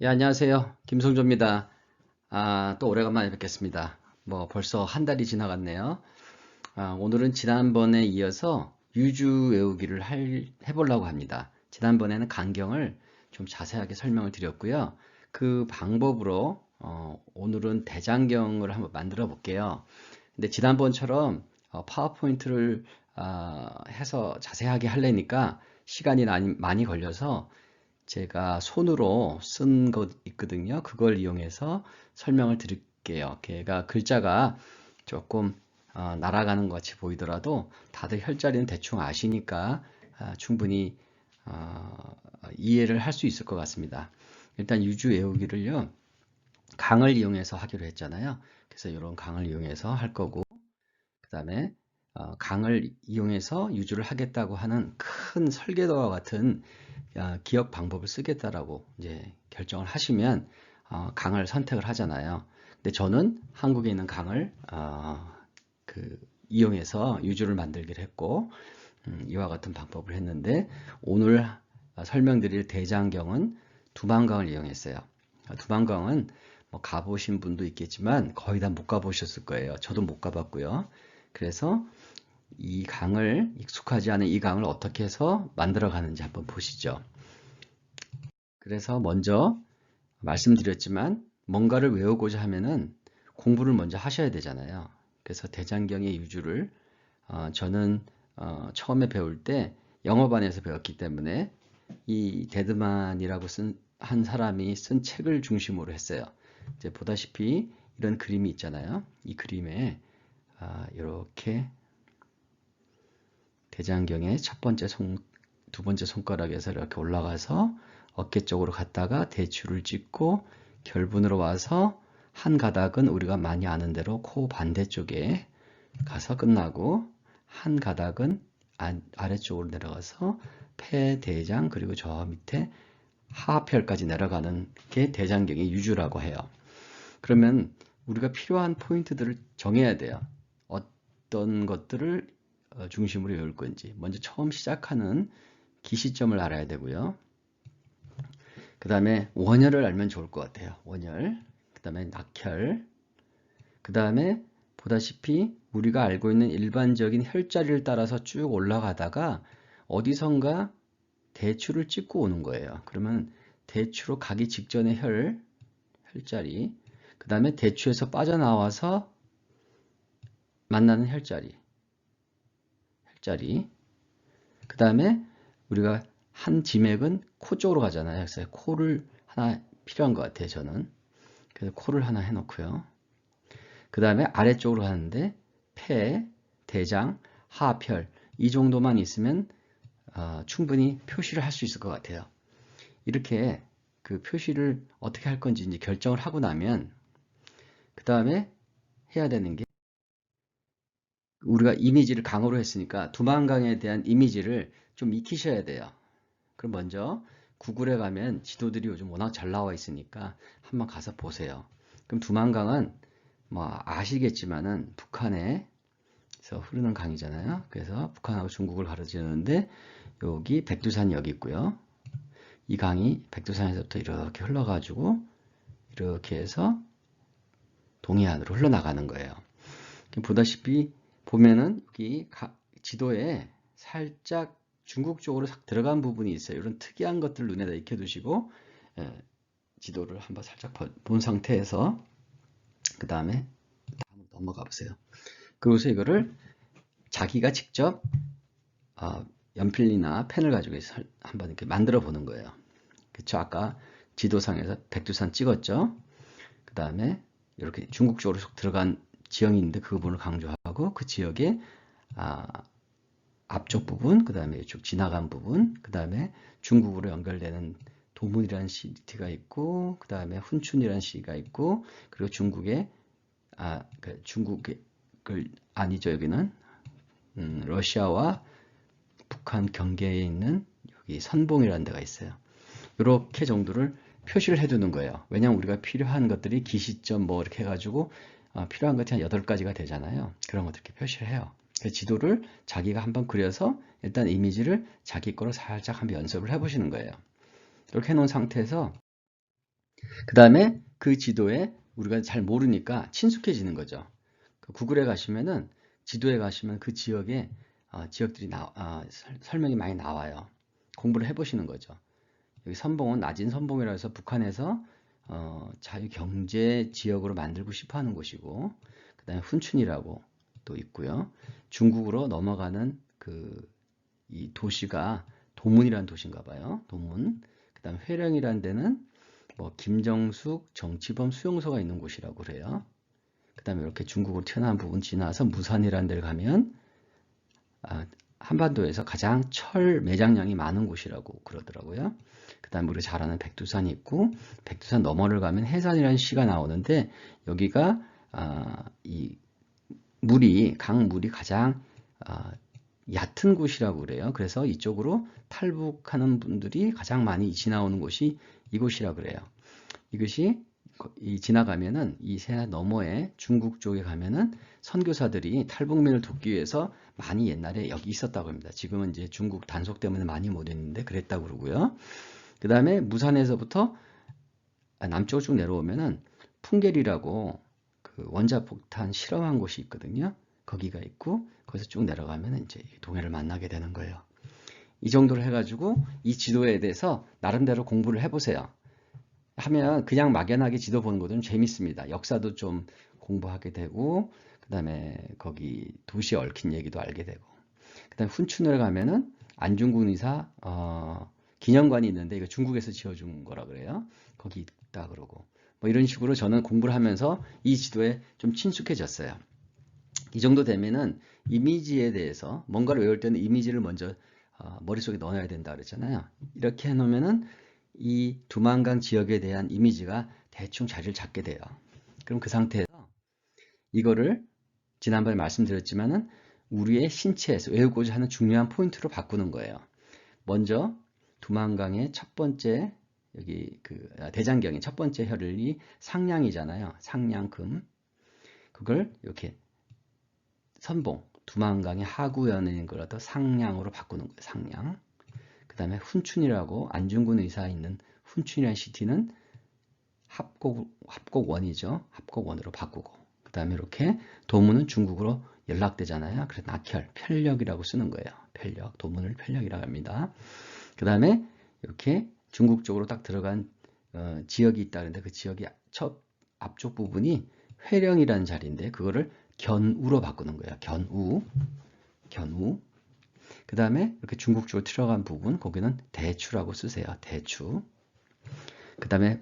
예, 안녕하세요. 김성조입니다. 또 오래간만에 뵙겠습니다. 벌써 한 달이 지나갔네요. 오늘은 지난번에 이어서 유주 외우기를 해보려고 합니다. 지난번에는 강경을 좀 자세하게 설명을 드렸고요. 그 방법으로 오늘은 대장경을 한번 만들어 볼게요. 근데 지난번처럼 파워포인트를 해서 자세하게 하려니까 시간이 많이 걸려서 제가 손으로 쓴 것 있거든요. 그걸 이용해서 설명을 드릴게요. 걔가 글자가 조금 날아가는 것 같이 보이더라도 다들 혈자리는 대충 아시니까 충분히 이해를 할 수 있을 것 같습니다. 일단 유주 외우기를요. 강을 이용해서 하기로 했잖아요. 그래서 이런 강을 이용해서 할 거고 그 다음에 강을 이용해서 유주를 하겠다고 하는 큰 설계도와 같은 기억 방법을 쓰겠다라고 이제 결정을 하시면 강을 선택을 하잖아요. 근데 저는 한국에 있는 강을 이용해서 유주를 만들기로 했고 이와 같은 방법을 했는데 오늘 설명드릴 대장경은 두만강을 이용했어요. 두만강은 뭐 가보신 분도 있겠지만 거의 다 못 가보셨을 거예요. 저도 못 가봤고요. 그래서 이 강을 익숙하지 않은 이 강을 어떻게 해서 만들어 가는지 한번 보시죠. 그래서 먼저 말씀드렸지만 뭔가를 외우고자 하면은 공부를 먼저 하셔야 되잖아요. 그래서 대장경의 유주를 저는 처음에 배울 때 영어반에서 배웠기 때문에 이 데드만이라고 한 사람이 쓴 책을 중심으로 했어요. 이제 보다시피 이런 그림이 있잖아요. 이 그림에 이렇게 대장경의 첫 번째 두 번째 손가락에서 이렇게 올라가서 어깨 쪽으로 갔다가 대추를 찍고 결분으로 와서 한 가닥은 우리가 많이 아는 대로 코 반대쪽에 가서 끝나고 한 가닥은 아래쪽으로 내려가서 폐, 대장 그리고 저 밑에 하하편까지 내려가는 게 대장경의 유주라고 해요. 그러면 우리가 필요한 포인트들을 정해야 돼요. 어떤 것들을 중심으로 외울 건지 먼저 처음 시작하는 기시점을 알아야 되고요. 그 다음에 원혈을 알면 좋을 것 같아요. 원혈, 그 다음에 낙혈, 그 다음에 보다시피 우리가 알고 있는 일반적인 혈자리를 따라서 쭉 올라가다가 어디선가 대추를 찍고 오는 거예요. 그러면 대추로 가기 직전의 혈자리, 그 다음에 대추에서 빠져나와서 만나는 혈자리, 그 다음에 우리가 한 지맥은 코 쪽으로 가잖아요. 그래서 코를 하나 필요한 것 같아요. 저는. 그래서 코를 하나 해놓고요. 그 다음에 아래쪽으로 가는데 폐, 대장, 하편 이 정도만 있으면 충분히 표시를 할 수 있을 것 같아요. 이렇게 그 표시를 어떻게 할 건지 이제 결정을 하고 나면 그 다음에 해야 되는 게 우리가 이미지를 강으로 했으니까 두만강에 대한 이미지를 좀 익히셔야 돼요. 그럼 먼저 구글에 가면 지도들이 요즘 워낙 잘 나와 있으니까 한번 가서 보세요. 그럼 두만강은 뭐 아시겠지만은 북한에서 흐르는 강이잖아요. 그래서 북한하고 중국을 가로지르는데 여기 백두산이 여기 있고요. 이 강이 백두산에서부터 이렇게 흘러가지고 이렇게 해서 동해안으로 흘러나가는 거예요. 보다시피 보면은 여기 지도에 살짝 중국 쪽으로 싹 들어간 부분이 있어요. 이런 특이한 것들 눈에다 익혀두시고 지도를 한번 살짝 본 상태에서 그 다음에 넘어가 보세요. 그리고서 이거를 자기가 직접 연필이나 펜을 가지고 한번 이렇게 만들어 보는 거예요. 그쵸? 아까 지도상에서 백두산 찍었죠? 그 다음에 이렇게 중국 쪽으로 쏙 들어간 지형이 있는데 그 부분을 강조하고 그 지역에 앞쪽 부분, 그 다음에 이쪽 지나간 부분, 그 다음에 중국으로 연결되는 도문이라는 시티가 있고, 그 다음에 훈춘이라는 시가 있고, 그리고 중국의 중국을 아니죠 여기는 러시아와 북한 경계에 있는 여기 선봉이라는 데가 있어요. 이렇게 정도를 표시를 해두는 거예요. 왜냐하면 우리가 필요한 것들이 기시점 뭐 이렇게 해가지고 필요한 것이 한 8가지가 되잖아요. 그런 것들 이렇게 표시를 해요. 그 지도를 자기가 한번 그려서 일단 이미지를 자기 거로 살짝 한번 연습을 해보시는 거예요. 이렇게 해놓은 상태에서 그 다음에 그 지도에 우리가 잘 모르니까 친숙해지는 거죠. 구글에 가시면은 지도에 가시면 그 지역에 지역들이 설명이 많이 나와요. 공부를 해보시는 거죠. 여기 선봉은 낮은 선봉이라 해서 북한에서 자유경제 지역으로 만들고 싶어 하는 곳이고, 그 다음에 훈춘이라고 또 있고요. 중국으로 넘어가는 이 도시가 도문이라는 도시인가 봐요. 도문. 그 다음에 회령이라는 데는 뭐 김정숙 정치범 수용소가 있는 곳이라고 그래요. 그 다음에 이렇게 중국으로 튀어나온 부분 지나서 무산이라는 데를 가면 한반도에서 가장 철 매장량이 많은 곳이라고 그러더라고요. 그 다음에 우리가 잘 아는 백두산이 있고, 백두산 너머를 가면 해산이라는 시가 나오는데, 여기가 이 강물이 가장 얕은 곳이라고 그래요. 그래서 이쪽으로 탈북하는 분들이 가장 많이 지나오는 곳이 이곳이라고 그래요. 이것이 지나가면은 이 해안 너머에 중국 쪽에 가면은 선교사들이 탈북민을 돕기 위해서 많이 옛날에 여기 있었다고 합니다. 지금은 이제 중국 단속 때문에 많이 못 있는데 그랬다고 그러고요. 그 다음에 무산에서부터 남쪽으로 쭉 내려오면은 풍계리라고 그 원자폭탄 실험한 곳이 있거든요. 거기가 있고, 거기서 쭉 내려가면 이제 동해를 만나게 되는 거예요. 이 정도로 해가지고 이 지도에 대해서 나름대로 공부를 해보세요. 하면 그냥 막연하게 지도 보는 것도 좀 재밌습니다. 역사도 좀 공부하게 되고, 그 다음에 거기 도시에 얽힌 얘기도 알게 되고, 그 다음에 훈춘을 가면은 안중근 의사 기념관이 있는데 이거 중국에서 지어준 거라 그래요. 거기 있다 그러고, 뭐 이런 식으로 저는 공부를 하면서 이 지도에 좀 친숙해졌어요. 이 정도 되면은 이미지에 대해서 뭔가를 외울 때는 이미지를 먼저 머릿속에 넣어놔야 된다 그랬잖아요. 이렇게 해놓으면은 이 두만강 지역에 대한 이미지가 대충 자리를 잡게 돼요. 그럼 그 상태에서 이거를 지난번에 말씀드렸지만은 우리의 신체에서 외우고자 하는 중요한 포인트로 바꾸는 거예요. 먼저 두만강의 첫 번째 여기 대장경의 첫 번째 혈이 상량이잖아요. 상량금. 그걸 이렇게 선봉 두만강의 하구연인 걸 갖다 상량으로 바꾸는 거예요. 상량. 그 다음에 훈춘이라고 안중근 의사 있는 훈춘이라는 시티는 합곡원이죠. 합곡원으로 바꾸고, 그 다음에 이렇게 도문은 중국으로 연락되잖아요. 그래서 낙혈, 편력이라고 쓰는 거예요. 편력, 도문을 편력이라고 합니다. 그 다음에 이렇게 중국 쪽으로 딱 들어간 지역이 있다는데 그 지역이 첫 앞쪽 부분이 회령이라는 자리인데 그거를 견우로 바꾸는 거예요. 견우. 그 다음에 이렇게 중국 쪽으로 들어간 부분, 거기는 대추라고 쓰세요. 대추. 그 다음에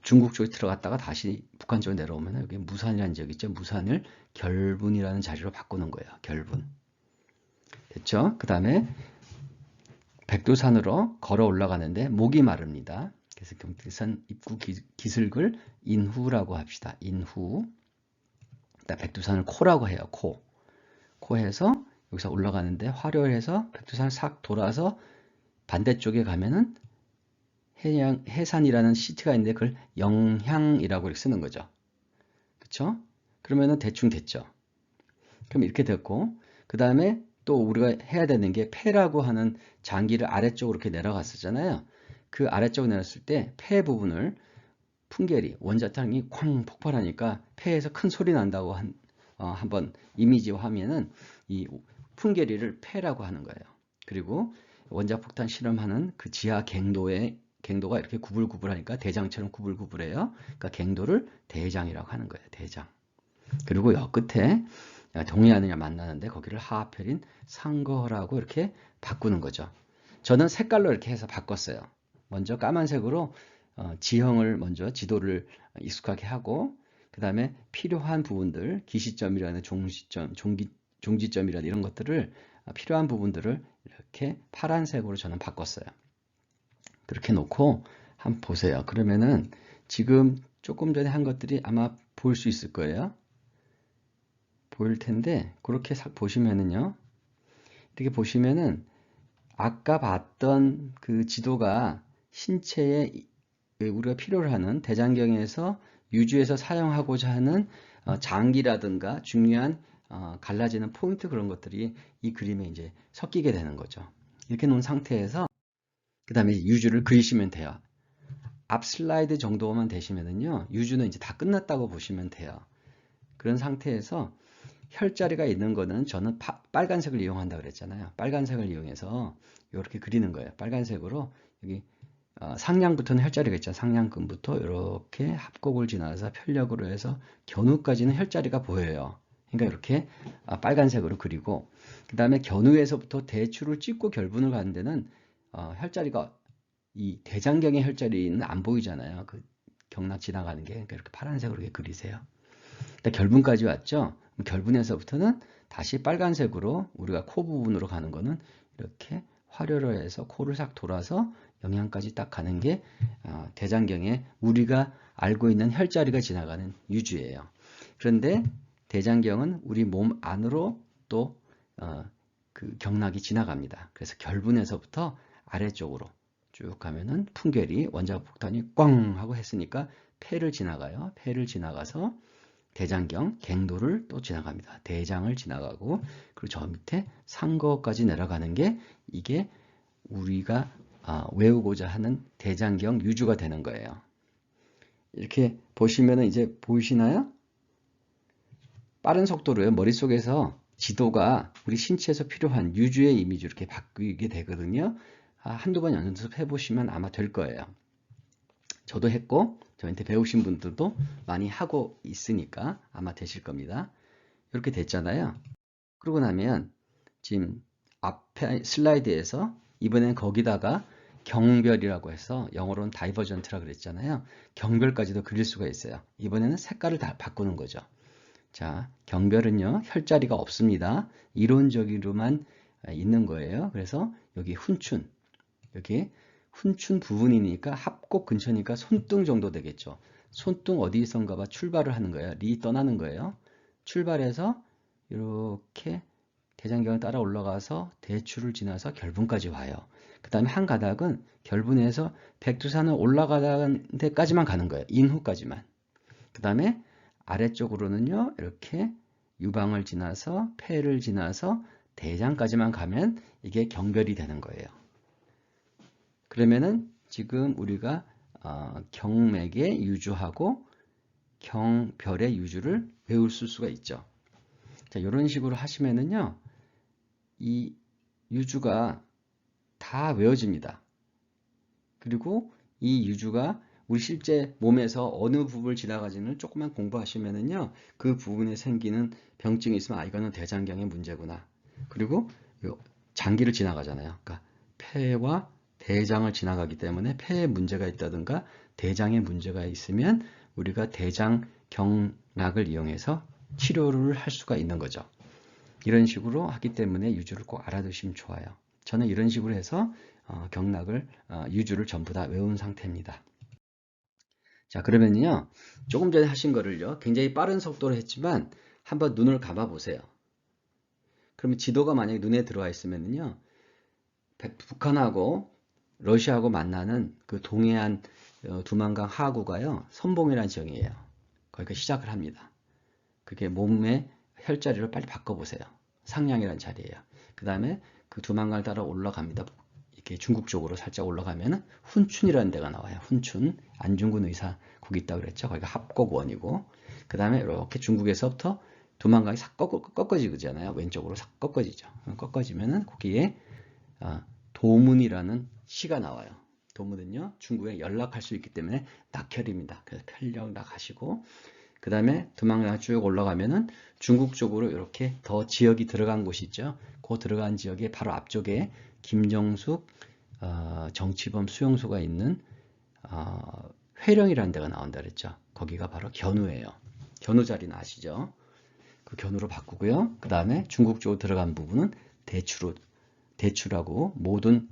중국 쪽에 들어갔다가 다시 북한 쪽으로 내려오면 여기 무산이라는 지역 있죠. 무산을 결분이라는 자리로 바꾸는 거예요. 결분. 됐죠? 그 다음에 백두산으로 걸어 올라가는데 목이 마릅니다. 그래서 경길산 입구 기슭을 인후라고 합시다. 인후. 백두산을 코라고 해요. 코 해서 여기서 올라가는데 화려해서 백두산을 싹 돌아서 반대쪽에 가면은 해산이라는 시티가 있는데 그걸 영향이라고 이렇게 쓰는 거죠. 그쵸? 그러면은 대충 됐죠. 그럼 이렇게 됐고, 그 다음에 또 우리가 해야 되는 게 폐라고 하는 장기를 아래쪽으로 이렇게 내려갔었잖아요. 그 아래쪽으로 내렸을 때 폐 부분을 풍계리, 원자탄이 쾅 폭발하니까 폐에서 큰 소리 난다고 한번 이미지화하면은 이 풍계리를 폐라고 하는 거예요. 그리고 원자폭탄 실험하는 그 지하 갱도가 이렇게 구불구불하니까 대장처럼 구불구불해요. 그러니까 갱도를 대장이라고 하는 거예요. 대장. 그리고 여 끝에 동해안을 만나는데 거기를 하하펠인 상거라고 이렇게 바꾸는 거죠. 저는 색깔로 이렇게 해서 바꿨어요. 먼저 까만색으로 지형을 먼저 지도를 익숙하게 하고, 그 다음에 필요한 부분들, 기시점이라는 종지점이라는 이런 것들을 필요한 부분들을 이렇게 파란색으로 저는 바꿨어요. 그렇게 놓고 한번 보세요. 그러면은 지금 조금 전에 한 것들이 아마 보일 수 있을 거예요. 보일 텐데 그렇게 싹 보시면은요. 이렇게 보시면은 아까 봤던 그 지도가 신체에 우리가 필요로 하는 대장경에서 유주에서 사용하고자 하는 장기라든가 중요한 갈라지는 포인트 그런 것들이 이 그림에 이제 섞이게 되는 거죠. 이렇게 놓은 상태에서 그 다음에 유주를 그리시면 돼요. 앞 슬라이드 정도만 되시면은요, 유주는 이제 다 끝났다고 보시면 돼요. 그런 상태에서 혈자리가 있는 거는 저는 빨간색을 이용한다 그랬잖아요. 빨간색을 이용해서 이렇게 그리는 거예요. 빨간색으로 여기 상량부터는 혈자리가 있죠. 상량근부터 이렇게 합곡을 지나서 편력으로 해서 견우까지는 혈자리가 보여요. 그러니까 이렇게 빨간색으로 그리고 그 다음에 견우에서부터 대추를 찍고 결분을 가는 데는 혈자리가 이 대장경의 혈자리는 안 보이잖아요. 그 경락 지나가는 게. 그러니까 이렇게 파란색으로 이렇게 그리세요. 결분까지 왔죠. 결분에서부터는 다시 빨간색으로 우리가 코 부분으로 가는 거는 이렇게 활혈을 해서 코를 싹 돌아서 영양까지 딱 가는 게 대장경에 우리가 알고 있는 혈자리가 지나가는 유주예요. 그런데 대장경은 우리 몸 안으로 또 그 경락이 지나갑니다. 그래서 결분에서부터 아래쪽으로 쭉 가면은 풍결이 원자폭탄이 꽝 하고 했으니까 폐를 지나가요. 폐를 지나가서 대장경, 갱도를 또 지나갑니다. 대장을 지나가고 그리고 저 밑에 상거까지 내려가는 게 이게 우리가 외우고자 하는 대장경 유주가 되는 거예요. 이렇게 보시면 이제 보이시나요? 빠른 속도로요. 머릿속에서 지도가 우리 신체에서 필요한 유주의 이미지 이렇게 바뀌게 되거든요. 한두 번 연습해 보시면 아마 될 거예요. 저도 했고 저한테 배우신 분들도 많이 하고 있으니까 아마 되실 겁니다. 이렇게 됐잖아요. 그러고 나면 지금 앞에 슬라이드에서 이번엔 거기다가 경별이라고 해서 영어로는 다이버전트라 그랬잖아요. 경별까지도 그릴 수가 있어요. 이번에는 색깔을 다 바꾸는 거죠. 자, 경별은요, 혈자리가 없습니다. 이론적으로만 있는 거예요. 그래서 여기 훈춘, 여기 훈춘 부분이니까 합곡 근처니까 손등 정도 되겠죠. 손등 어디선가 봐 출발을 하는 거예요. 리 떠나는 거예요. 출발해서 이렇게 대장경을 따라 올라가서 대추를 지나서 결분까지 와요. 그 다음에 한 가닥은 결분해서 백두산을 올라가는 데까지만 가는 거예요. 인후까지만. 그 다음에 아래쪽으로는요, 이렇게 유방을 지나서 폐를 지나서 대장까지만 가면 이게 경별이 되는 거예요. 그러면은 지금 우리가 경맥의 유주하고 경별의 유주를 외울 수가 있죠. 자, 이런 식으로 하시면은요, 이 유주가 다 외워집니다. 그리고 이 유주가 우리 실제 몸에서 어느 부분을 지나가지는 조금만 공부하시면은요, 그 부분에 생기는 병증이 있으면 이거는 대장경의 문제구나. 그리고 장기를 지나가잖아요. 그러니까 폐와 대장을 지나가기 때문에 폐에 문제가 있다든가 대장에 문제가 있으면 우리가 대장경락을 이용해서 치료를 할 수가 있는 거죠. 이런 식으로 하기 때문에 유주를 꼭 알아두시면 좋아요. 저는 이런 식으로 해서 경락을 유주를 전부 다 외운 상태입니다. 자, 그러면요, 조금 전에 하신 거를요, 굉장히 빠른 속도로 했지만 한번 눈을 감아 보세요. 그러면 지도가 만약에 눈에 들어와 있으면요, 북한하고 러시아하고 만나는 그 동해안 두만강 하구가요, 선봉이라는 지역이에요. 거기가 시작을 합니다. 그게 몸의 혈자리를 빨리 바꿔보세요. 상량이라는 자리예요. 그 다음에 그 두만강을 따라 올라갑니다. 이렇게 중국 쪽으로 살짝 올라가면 훈춘이라는 데가 나와요. 훈춘, 안중근 의사 거기 있다고 그랬죠. 거기가 합곡원이고, 그 다음에 이렇게 중국에서부터 두만강이 싹 꺾어지잖아요. 왼쪽으로 싹 꺾어지죠. 꺾어지면은 거기에 도문이라는 시가 나와요. 도문은요, 중국에 연락할 수 있기 때문에 낙혈입니다. 그래서 편력락 하시고, 그 다음에 두만강 쭉 올라가면은 중국 쪽으로 이렇게 더 지역이 들어간 곳이 있죠. 그 들어간 지역에 바로 앞쪽에 김정숙 정치범 수용소가 있는 회령이라는 데가 나온다 그랬죠. 거기가 바로 견우예요. 견우 자리는 아시죠? 그 견우로 바꾸고요. 그 다음에 중국 쪽으로 들어간 부분은 대추라고 모든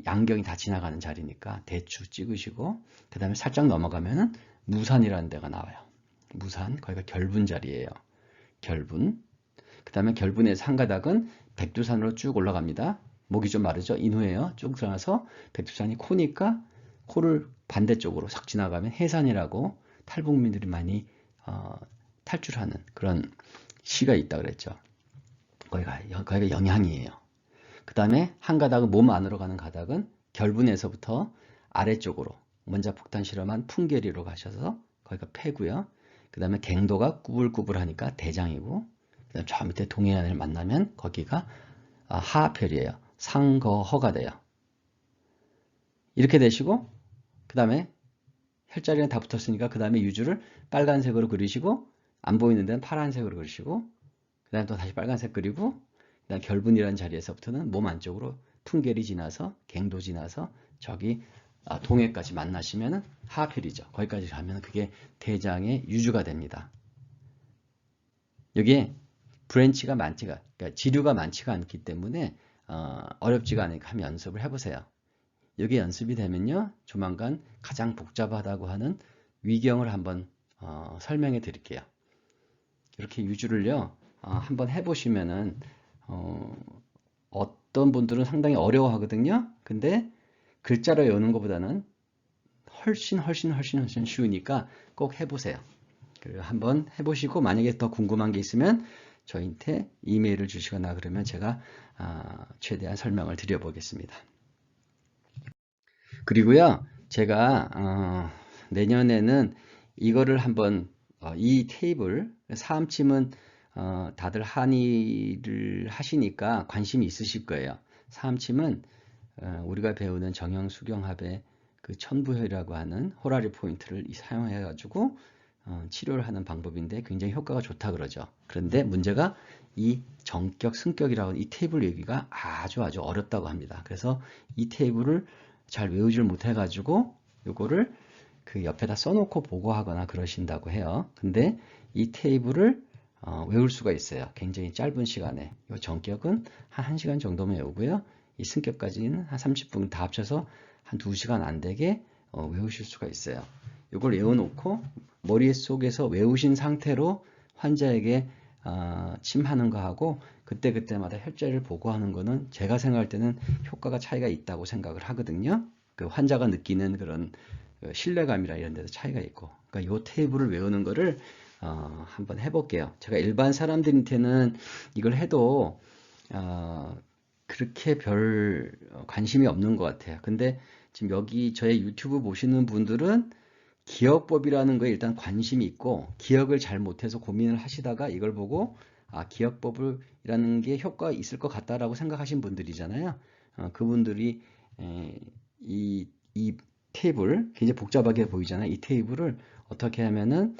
양경이 다 지나가는 자리니까 대추 찍으시고, 그 다음에 살짝 넘어가면은 무산이라는 데가 나와요. 무산, 거기가 결분 자리예요. 결분. 그 다음에 결분에서 한 가닥은 백두산으로 쭉 올라갑니다. 목이 좀 마르죠? 인후예요. 쭉 들어가서 백두산이 코니까 코를 반대쪽으로 싹 지나가면 해산이라고 탈북민들이 많이 탈출하는 그런 시가 있다 그랬죠. 거기가 영향이에요. 그 다음에 한 가닥은 몸 안으로 가는 가닥은 결분에서부터 아래쪽으로 원자 폭탄 실험한 풍계리로 가셔서 거기가 폐고요. 그 다음에 갱도가 꾸불꾸불하니까 대장이고, 그 다음 저 밑에 동해안을 만나면 거기가 하하별이에요. 상거허가 돼요. 이렇게 되시고, 그 다음에 혈자리는 다 붙었으니까 그 다음에 유주를 빨간색으로 그리시고, 안 보이는 데는 파란색으로 그리시고, 그 다음에 또 다시 빨간색 그리고, 그 다음 결분이라는 자리에서부터는 몸 안쪽으로 풍계리 지나서 갱도 지나서 저기 동해까지 만나시면 하필이죠. 거기까지 가면 그게 대장의 유주가 됩니다. 여기에 브랜치가 많지가, 그러니까 지류가 많지가 않기 때문에 어렵지가 않으니까 한번 연습을 해보세요. 여기 연습이 되면요, 조만간 가장 복잡하다고 하는 위경을 한번 설명해 드릴게요. 이렇게 유주를요 한번 해보시면은 어떤 분들은 상당히 어려워하거든요. 근데 글자로 외우는 것보다는 훨씬 쉬우니까 꼭 해보세요. 그리고 한번 해보시고 만약에 더 궁금한 게 있으면 저한테 이메일을 주시거나 그러면 제가 최대한 설명을 드려보겠습니다. 그리고요, 제가 내년에는 이거를 한번 이 테이블 사암침은 다들 한의를 하시니까 관심이 있으실 거예요. 사암침은 우리가 배우는 정형수경합의 그 천부혈이라고 하는 호라리 포인트를 사용해 가지고 치료를 하는 방법인데 굉장히 효과가 좋다 그러죠. 그런데 문제가 이 정격, 승격이라고 이 테이블 외우기가 아주 어렵다고 합니다. 그래서 이 테이블을 잘 외우질 못해 가지고 요거를 그 옆에다 써놓고 보고하거나 그러신다고 해요. 근데 이 테이블을 외울 수가 있어요. 굉장히 짧은 시간에. 이 정격은 한 1시간 정도면 외우고요. 이 승격까지는 한 30분 다 합쳐서 한 2시간 안 되게 외우실 수가 있어요. 이걸 외워놓고 머릿속에서 외우신 상태로 환자에게 침하는 거하고 그때그때마다 혈자리를 보고하는 거는 제가 생각할 때는 효과가 차이가 있다고 생각을 하거든요. 그 환자가 느끼는 그런 신뢰감이라 이런 데도 차이가 있고, 그러니까 이 테이블을 외우는 거를 한번 해볼게요. 제가 일반 사람들한테는 이걸 해도 그렇게 별 관심이 없는 것 같아요. 근데 지금 여기 저의 유튜브 보시는 분들은 기억법이라는 거에 일단 관심이 있고 기억을 잘 못해서 고민을 하시다가 이걸 보고 기억법이라는 게 효과가 있을 것 같다라고 생각하신 분들이잖아요. 그분들이 이 테이블 굉장히 복잡하게 보이잖아요. 이 테이블을 어떻게 하면은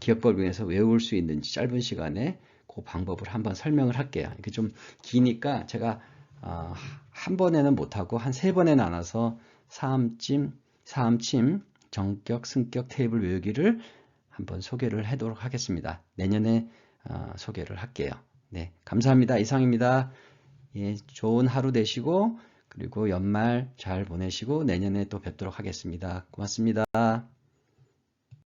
기억법을 위해서 외울 수 있는지 짧은 시간에 그 방법을 한번 설명을 할게요. 이게 좀 기니까 제가 한 번에는 못하고 한 3번에 나눠서 사암침, 정격, 승격 테이블 외우기를 한번 소개를 하도록 하겠습니다. 내년에 소개를 할게요. 네, 감사합니다. 이상입니다. 예, 좋은 하루 되시고 그리고 연말 잘 보내시고 내년에 또 뵙도록 하겠습니다. 고맙습니다.